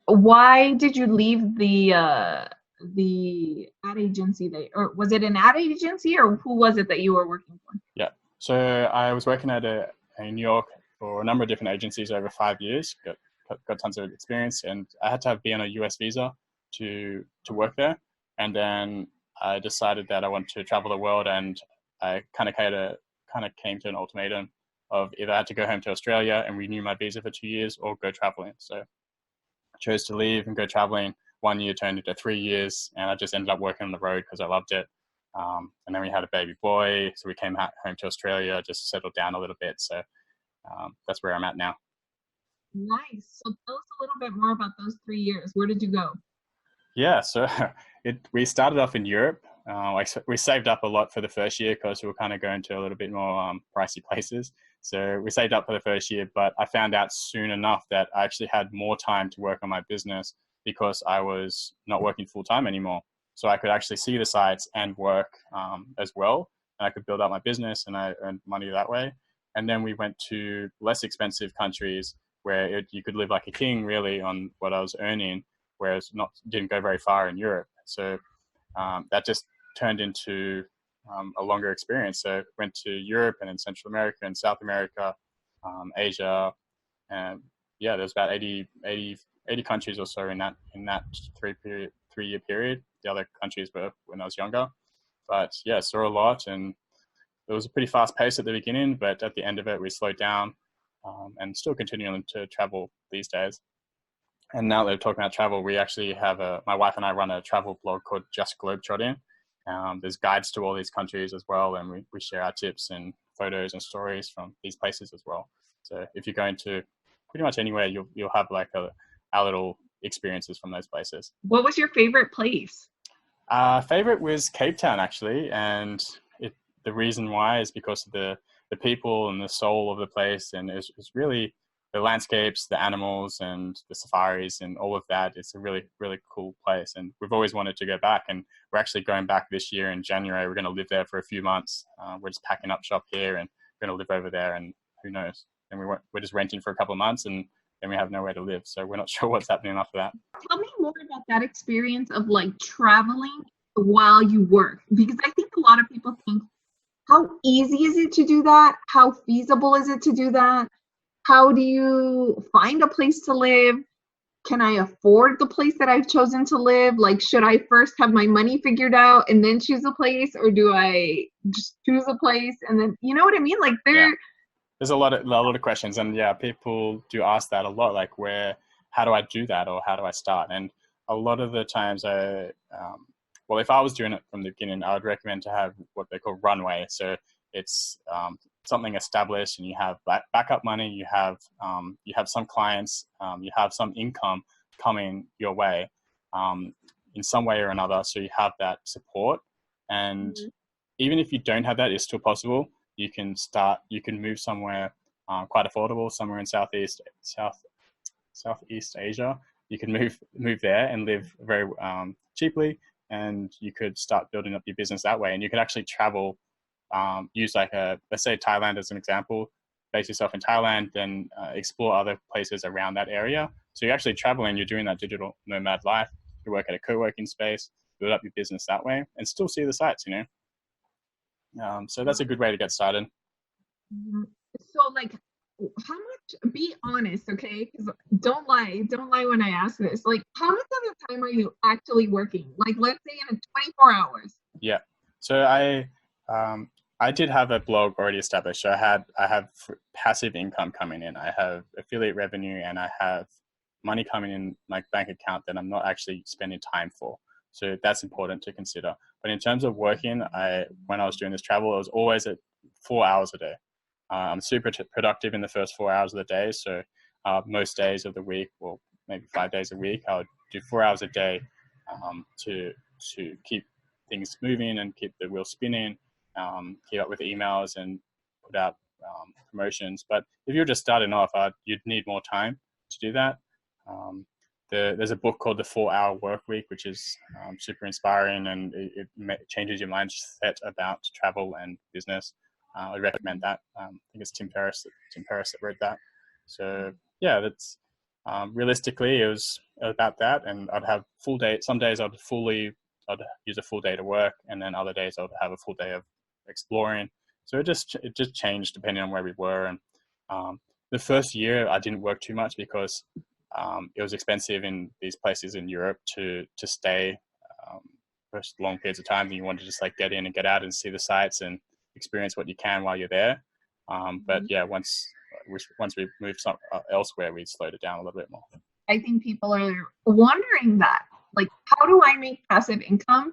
Why did you leave the ad agency or was it an ad agency or who was it that you were working for? Yeah. So I was working at in New York for a number of different agencies over 5 years. Got tons of experience, and I had to be on a US visa to work there. And then I decided that I wanted to travel the world, and I kind of came to an ultimatum of either I had to go home to Australia and renew my visa for 2 years, or go traveling. So I chose to leave and go traveling. 1 year turned into 3 years, and I just ended up working on the road because I loved it. And then we had a baby boy, so we came home to Australia, just settled down a little bit. So that's where I'm at now. Nice. So tell us a little bit more about those 3 years. Where did you go? Yeah, so we started off in Europe. We saved up a lot for the first year because we were kind of going to a little bit more pricey places. So we saved up for the first year, but I found out soon enough that I actually had more time to work on my business because I was not working full time anymore. So I could actually see the sites and work as well. And I could build up my business, and I earned money that way. And then we went to less expensive countries where you could live like a king really on what I was earning, whereas not didn't go very far in Europe. So that just turned into a longer experience. So went to Europe and then Central America and South America, Asia, and yeah, there's about 80 countries or so in that 3 year period. The other countries were when I was younger, but yeah, saw a lot, and it was a pretty fast pace at the beginning, but at the end of it, we slowed down, and still continuing to travel these days. And now that we're talking about travel, we actually have my wife and I run a travel blog called Just Globetrotting. There's guides to all these countries as well, and we share our tips and photos and stories from these places as well. So if you're going to pretty much anywhere, you'll have like our little experiences from those places. What was your favorite place? Favorite was Cape Town actually, and the reason why is because of the people and the soul of the place, and it's really the landscapes, the animals, and the safaris, and all of that. It's a really really cool place, and we've always wanted to go back, and we're actually going back this year in January. We're going to live there for a few months. We're just packing up shop here, and we're going to live over there, and who knows? And we're just renting for a couple of months, and then we have nowhere to live, so we're not sure what's happening after that. Tell me more about that experience of like traveling while you work, because I think a lot of people think, how easy is it to do that? How feasible is it to do that? How do you find a place to live? Can I afford the place that I've chosen to live? Like, should I first have my money figured out and then choose a place, or do I just choose a place and then, you know what I mean? Like, Yeah, there's a lot of questions, and yeah, people do ask that a lot, like how do I do that, or how do I start? And a lot of the times well, if I was doing it from the beginning, I would recommend to have what they call runway. So it's something established, and you have backup money, you have some clients, you have some income coming your way in some way or another, so you have that support. And even if you don't have that, it's still possible. You can move somewhere quite affordable, somewhere in Southeast Asia. You can move there and live very cheaply, and you could start building up your business that way. And you could actually travel, use like let's say Thailand as an example, base yourself in Thailand, then explore other places around that area. So you're actually traveling, you're doing that digital nomad life. You work at a co-working space, build up your business that way, and still see the sights, So that's a good way to get started. So, like, how much, be honest, okay? 'Cause don't lie when I ask this. Like, how much of the time are you actually working? Like, let's say in a 24 hours. Yeah. So I did have a blog already established. So I have passive income coming in. I have affiliate revenue, and I have money coming in my bank account that I'm not actually spending time for. So that's important to consider. But in terms of working, when I was doing this travel, it was always at 4 hours a day. I'm super productive in the first 4 hours of the day. So most days of the week, well, maybe 5 days a week, I would do 4 hours a day to keep things moving and keep the wheel spinning, keep up with emails and put out promotions. But if you're just starting off, you'd need more time to do that. There's a book called The 4 Hour Work Week, which is super inspiring, and it changes your mindset about travel and business. I recommend that. I think it's Tim Ferriss that wrote that. So yeah, Realistically, it was about that, and I'd have full day. Some days I'd use a full day to work, and then other days I'd have a full day of exploring. So it just changed depending on where we were. And the first year I didn't work too much because it was expensive in these places in Europe to stay for long periods of time. And you want to just like get in and get out and see the sights and experience what you can while you're there. But yeah, once we moved elsewhere, we slowed it down a little bit more. I think people are wondering that, like, how do I make passive income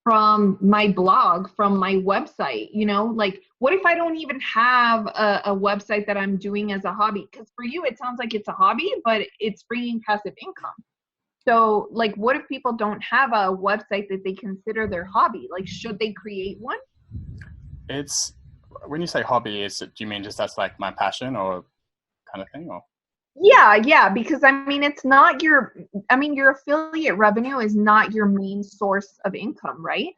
from my blog, from my website? You know, like, what if I don't even have a website that I'm doing as a hobby? Because for you, it sounds like it's a hobby, but it's bringing passive income. So, like, what if people don't have a website that they consider their hobby? Like, should they create one? It's, when you say hobby, do you mean just that's like my passion or kind of thing, or? Yeah, because I mean, your affiliate revenue is not your main source of income, right?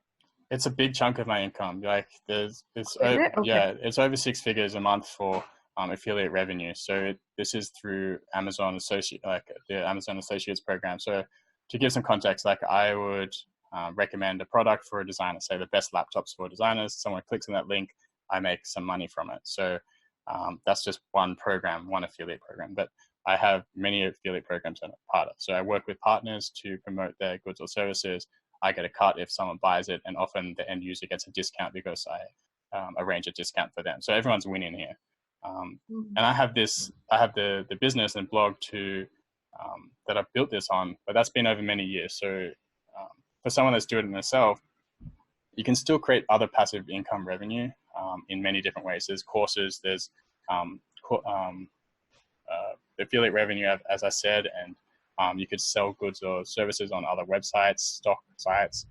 It's a big chunk of my income. Like it's Okay. over 6 figures a month for affiliate revenue. So this is through Amazon the Amazon Associates program. So to give some context, like I would recommend a product for a designer, say the best laptops for designers. Someone clicks on that link, I make some money from it. So that's just one program, one affiliate program. But I have many affiliate programs I'm a part of. So I work with partners to promote their goods or services. I get a cut if someone buys it, and often the end user gets a discount because I arrange a discount for them. So everyone's winning here. And I have the business and blog that I've built this on, but that's been over many years. So for someone that's doing it themselves, you can still create other passive income revenue in many different ways. There's courses, there's affiliate revenue, as I said, and you could sell goods or services on other websites, stock sites.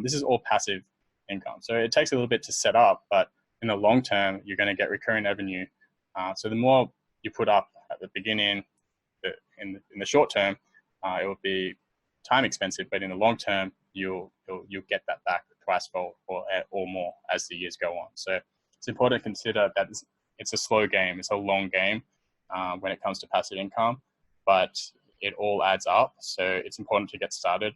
This is all passive income. So it takes a little bit to set up, but in the long term, you're going to get recurring revenue. So the more you put up at the beginning, in the short term, it will be time expensive, but in the long term, you'll get that back twicefold or more as the years go on. So it's important to consider that it's a slow game. It's a long game when it comes to passive income, but it all adds up. So it's important to get started.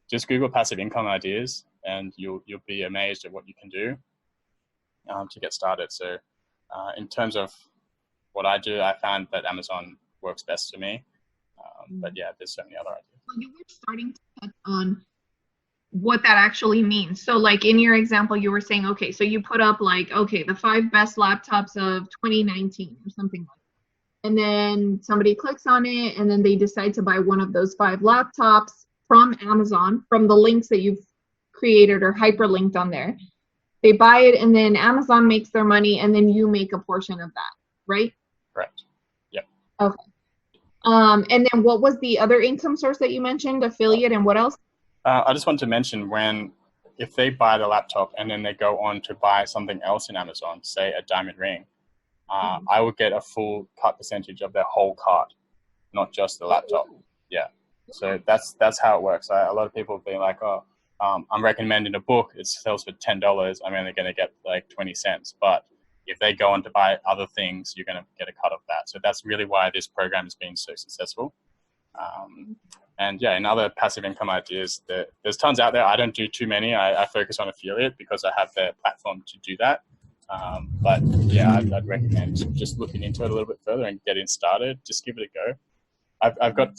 Just Google passive income ideas, and you'll be amazed at what you can do to get started. So in terms of what I do, I found that Amazon works best for me. But yeah, there's so many other ideas. Well, you were starting to touch on what that actually means. So like in your example, you were saying, okay, so you put up like, okay, the 5 best laptops of 2019 or something like that. And then somebody clicks on it and then they decide to buy one of those 5 laptops from Amazon, from the links that you've created or hyperlinked on there. They buy it and then Amazon makes their money and then you make a portion of that, right? Correct. Yep. Okay. And then what was the other income source that you mentioned? Affiliate and what else? I just want to mention if they buy the laptop and then they go on to buy something else in Amazon, say a diamond ring, I would get a full cut percentage of their whole cart, not just the laptop. Yeah. So that's how it works. A lot of people being like, oh, I'm recommending a book. It sells for $10. I'm only going to get like 20 cents. But if they go on to buy other things, you're going to get a cut of that. So that's really why this program has been so successful. And yeah, in other passive income ideas, there's tons out there. I don't do too many. I focus on affiliate because I have the platform to do that. But yeah, I'd recommend just looking into it a little bit further and getting started. Just give it a go. I've got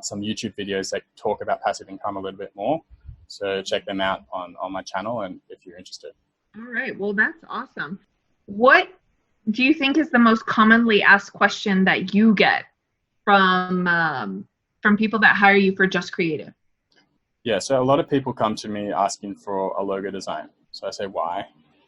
some YouTube videos that talk about passive income a little bit more. So check them out on my channel, and if you're interested. All right. Well, that's awesome. What do you think is the most commonly asked question that you get from people that hire you for Just Creative? Yeah, so a lot of people come to me asking for a logo design. So I say, why?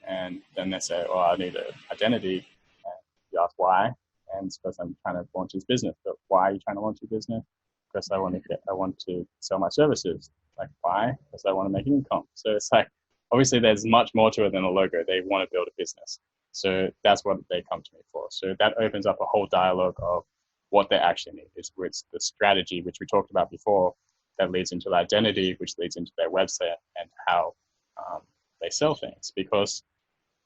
And then they say, oh, I need an identity. And you ask why, and it's because I'm trying to launch this business. But why are you trying to launch your business? Because I want to sell my services. Like, why? Because I want to make an income. So it's like, obviously there's much more to it than a logo. They want to build a business. So that's what they come to me for. So that opens up a whole dialogue of what they actually need. It's the strategy, which we talked about before, that leads into the identity, which leads into their website and how they sell things. Because,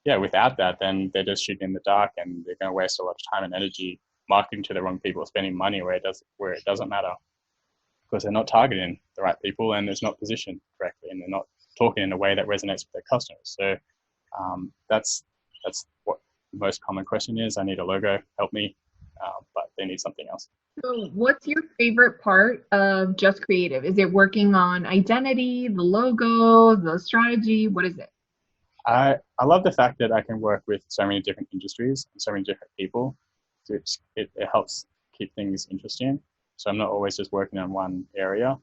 yeah, without that, then they're just shooting in the dark and they're going to waste a lot of time and energy marketing to the wrong people, spending money where it doesn't matter, because they're not targeting the right people, and it's not positioned correctly, and they're not talking in a way that resonates with their customers. So that's what the most common question is. I need a logo, help me, but they need something else. So what's your favorite part of Just Creative? Is it working on identity, the logo, the strategy? What is it? I love the fact that I can work with so many different industries and so many different people. So it helps keep things interesting. So I'm not always just working on one area.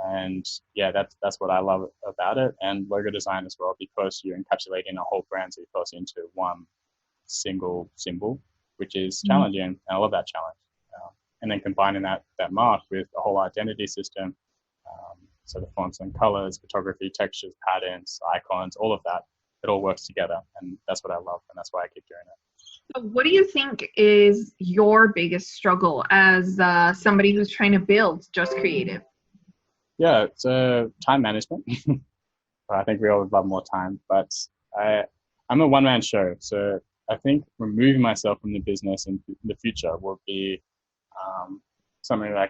And yeah, that's what I love about it. And logo design as well, because you're encapsulating a whole brand's ethos into one single symbol, which is challenging. And I love that challenge. And then combining that mark with a whole identity system. So the fonts and colors, photography, textures, patterns, icons, all of that, it all works together. And that's what I love. And that's why I keep doing it. So what do you think is your biggest struggle as somebody who's trying to build Just Creative? Yeah, it's time management. I think we all would love more time, but I'm a one-man show. So I think removing myself from the business in the future will be something I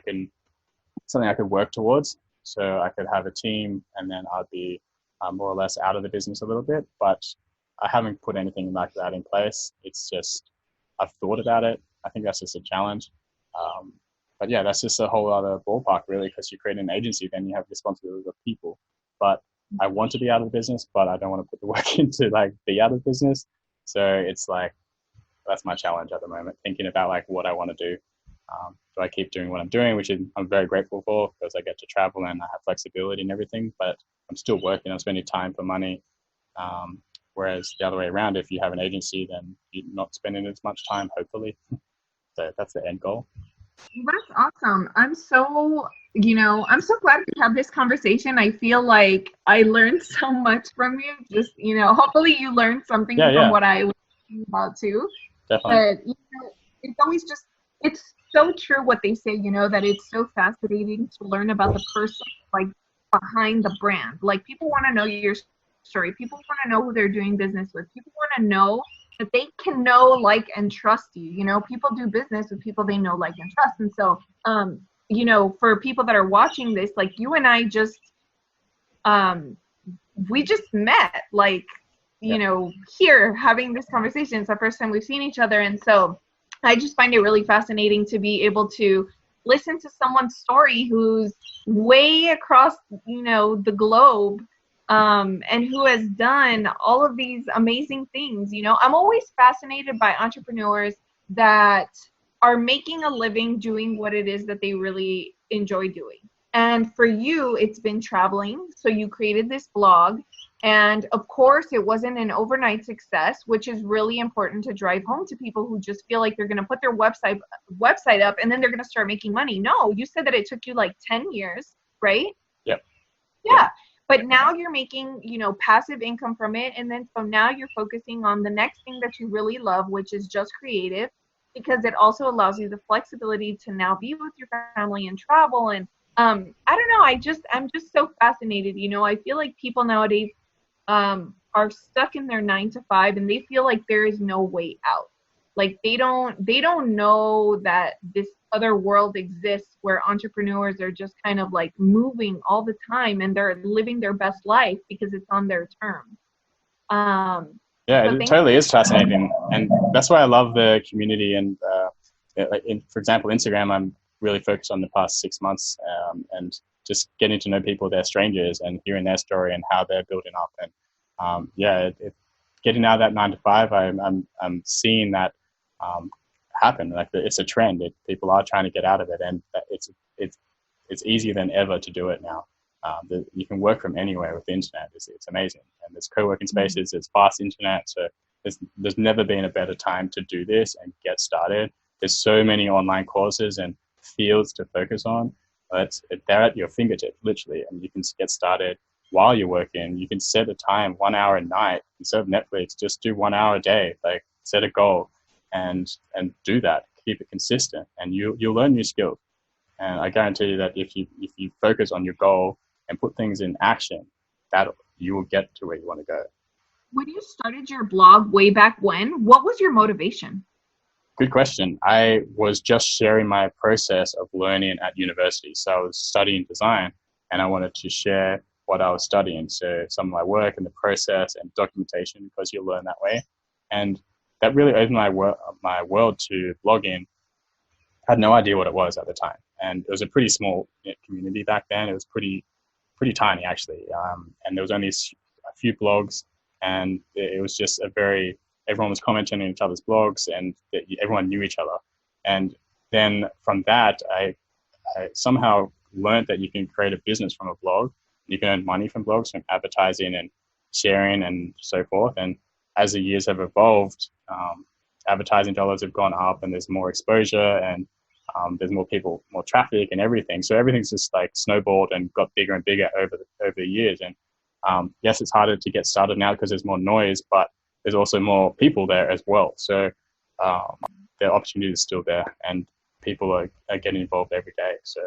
could work towards. So I could have a team, and then I'd be more or less out of the business a little bit. But I haven't put anything like that in place. It's just I've thought about it. I think that's just a challenge. But yeah, that's just a whole other ballpark, really, because you create an agency, then you have responsibility of people. But I want to be out of the business, but I don't want to put the work into like be out of the business. So it's like that's my challenge at the moment, thinking about like what I want to do. Do I keep doing what I'm doing, which I'm very grateful for, because I get to travel and I have flexibility and everything, but I'm still working. I'm spending time for money. Whereas the other way around, if you have an agency, then you're not spending as much time, hopefully. So that's the end goal. That's awesome. I'm so glad we had this conversation. I feel like I learned so much from you. Just, hopefully you learned something from what I was talking about too. Definitely. But, it's so true what they say, that it's so fascinating to learn about the person, like, behind the brand. Like, people want to know your story. People want to know who they're doing business with. People want to know that they can know, like, and trust you. People do business with people they know, like, and trust. And so, for people that are watching this, like, you and I just, we just met, like, here having this conversation. It's the first time we've seen each other. And so I just find it really fascinating to be able to listen to someone's story who's way across, the globe, and who has done all of these amazing things. I'm always fascinated by entrepreneurs that are making a living doing what it is that they really enjoy doing. And for you, it's been traveling. So you created this blog. And of course, it wasn't an overnight success, which is really important to drive home to people who just feel like they're going to put their website up and then they're going to start making money. No, you said that it took you like 10 years, right? Yep. Yeah. But now you're making, passive income from it. And then from now you're focusing on the next thing that you really love, which is Just Creative, because it also allows you the flexibility to now be with your family and travel. And I don't know, I'm just so fascinated. I feel like people nowadays are stuck in their 9 to 5 and they feel like there is no way out. Like they don't know that this other world exists where entrepreneurs are just kind of like moving all the time and they're living their best life because it's on their terms. Yeah, it totally is fascinating. And that's why I love the community. And for example, Instagram, I'm really focused on the past 6 months and just getting to know people, they're strangers, and hearing their story and how they're building up. And getting out of that 9 to 5, I'm seeing that happen. Like it's a trend. People are trying to get out of it, and it's easier than ever to do it now. You can work from anywhere with the internet. It's amazing, and there's co-working spaces. There's fast internet, so there's never been a better time to do this and get started. There's so many online courses and fields to focus on. They're at your fingertips, literally, and you can get started while you're working. You can set a time, 1 hour a night. Instead of Netflix, just do 1 hour a day. Like set a goal and do that. Keep it consistent, and you'll learn new skills. And I guarantee you that if you focus on your goal and put things in action, that you will get to where you want to go. When you started your blog way back when, what was your motivation? Good question. I was just sharing my process of learning at university. So I was studying design and I wanted to share what I was studying. So some of my work and the process and documentation, because you learn that way. And that really opened my world to blogging. I had no idea what it was at the time. And it was a pretty small community back then. It was pretty tiny actually. And there was only a few blogs, and it was just everyone was commenting on each other's blogs, and everyone knew each other. And then from that, I somehow learned that you can create a business from a blog. You can earn money from blogs, from advertising and sharing and so forth. And as the years have evolved, advertising dollars have gone up, and there's more exposure, and there's more people, more traffic, and everything. So everything's just like snowballed and got bigger and bigger over the years. And yes, it's harder to get started now because there's more noise, but there's also more people there as well. So the opportunity is still there, and people are getting involved every day. So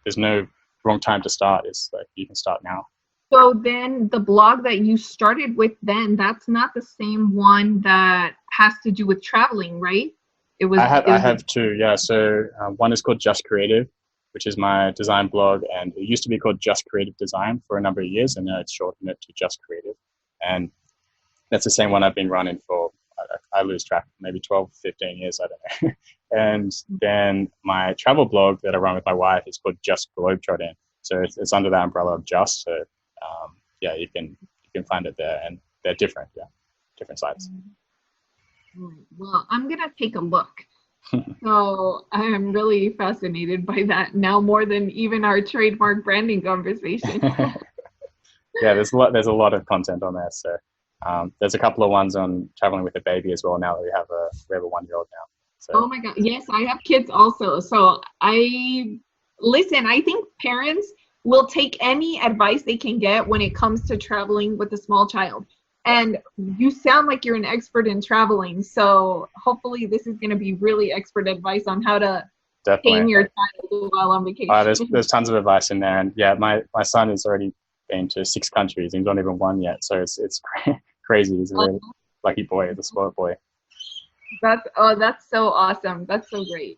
there's no wrong time to start. It's like you can start now. So then the blog that you started with then, that's not the same one that has to do with traveling, right? I have two, yeah. So one is called Just Creative, which is my design blog, and it used to be called Just Creative Design for a number of years, and now it's shortened it to Just Creative. And that's the same one I've been running for, I lose track, maybe 12, 15 years, I don't know. And then my travel blog that I run with my wife is called Just Globetrotting. So it's under the umbrella of Just. So yeah, you can find it there, and they're different, yeah, different sites. Well, I'm going to take a look. So I am really fascinated by that now, more than even our trademark branding conversation. Yeah, there's a lot of content on there. So there's a couple of ones on traveling with a baby as well. Now that we have a 1-year-old now. So. Oh my God. Yes, I have kids also. So I think parents will take any advice they can get when it comes to traveling with a small child. And you sound like you're an expert in traveling. So hopefully this is going to be really expert advice on how to tame your child while on vacation. There's tons of advice in there. And yeah, my son has already been to 6 countries and he's not even 1 yet. So it's crazy. He's a really lucky boy, the spoiled boy. That's so awesome. That's so great.